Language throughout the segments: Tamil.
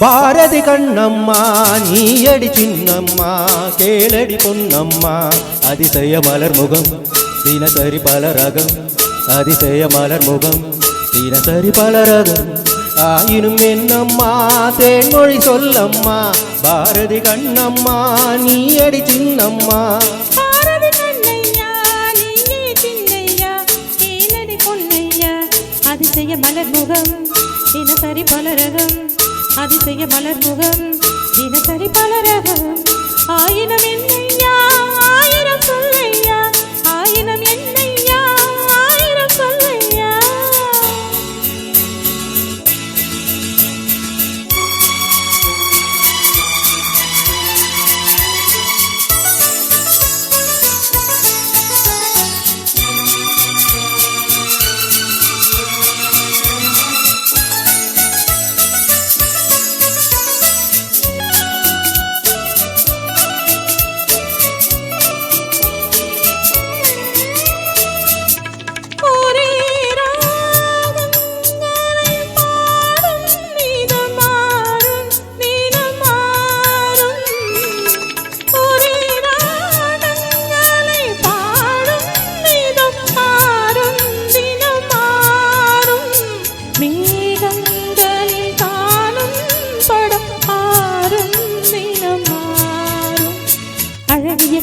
பாரதி கண்ணம்மா நீயடி சின்னம்மா கேளடி பொன்னம்மா அதிசய மலர் முகம் தினசரி பல ரகம் அதிசய மலர் முகம் தினசரி பல ரகம் ஆயினும் என்னம்மா தேன்மொழி சொல்லம்மா பாரதி கண்ணம்மா நீயடி சின்னம்மா அதிசய மலர் முகம் தினசரி பல ரகம் அதிசய மலர் முகம் தினசரி பல ரகம் ஆயினம் என்னையா ஆயிரம் சொல்லையா ஆயினம் என்னையா ஆயிரம் சொல்லையா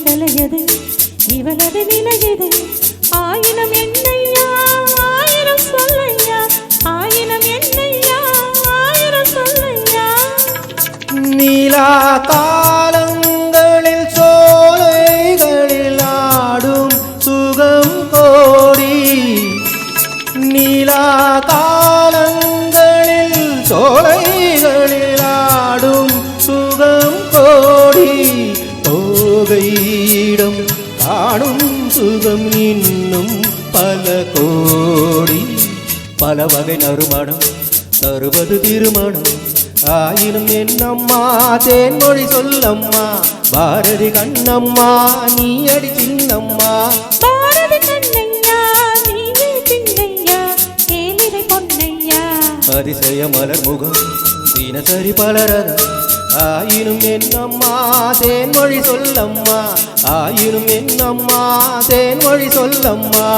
கலையது இவளது நிலையது ஆயினம் என்னையா ஆயிரம் சொல்லையா ஆயினம் என்னையா ஆயிரம் சொல்லையா நீலா காலங்களில் சோலைகளில் ஆடும் சுகம் கோடி நீலா காலங்களில் சோலைகளில் ஆடும் சுகம் கோடி போகையிடம் காணும் சுகம் இன்னும் பல கோடி பல வகை நறுமணம் தருவது திருமணம் ஆயினும் என்னம்மா தேன்மொழி சொல்லம்மா பாரதி கண்ணம்மா நீயடி சின்னம்மா பாரதி கண்ணையா நீயே சின்னையா கேளிரை பொன்னையா அதிசய மலர் முகம் தினசரி பலரகம் ஆயினும் என்னம்மா தேன்மொழி சொல்லம்மா ஆயினும் என்னம்மா தேன்மொழி சொல்லம்மா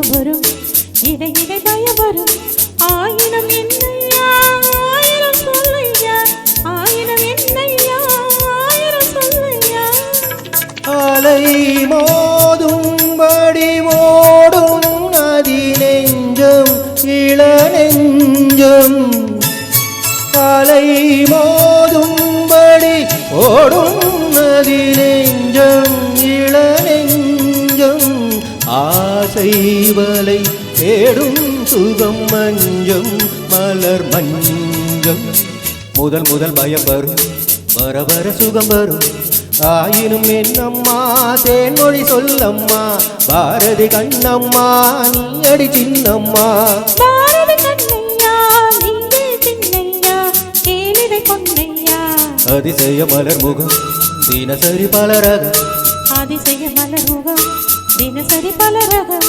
வரும் இடை இடை பய வரும் ஆயினம் என்னையா ஆயிரம் சொல்லையா ஆயினம் என்னையா ஆயிரம் சொல்லையா அலை மோதும்படி ஓடும் நதி நெஞ்சம் இள நெஞ்சம் அலை மோதும்படி ஓடும் நதி நெஞ்சம் இள நெஞ்சம் ஆசை வலை தேடும் சுகம் மஞ்சம் மலர் மஞ்சம் முதல் முதல் பயம் வரும் வர வர சுகம் வரும் ஆயினும் என்னம்மா தேன்மொழி சொல்லம்மா பாரதி கண்ணம்மா நீயடி சின்னம்மா பாரதி கண்ணையா நீயே சின்னையா கேளிரை பொன்னையா அதிசய மலர் முகம் தினசரி பலரகம் அதிசய மலர் முகம் தினசரி பல ரகம்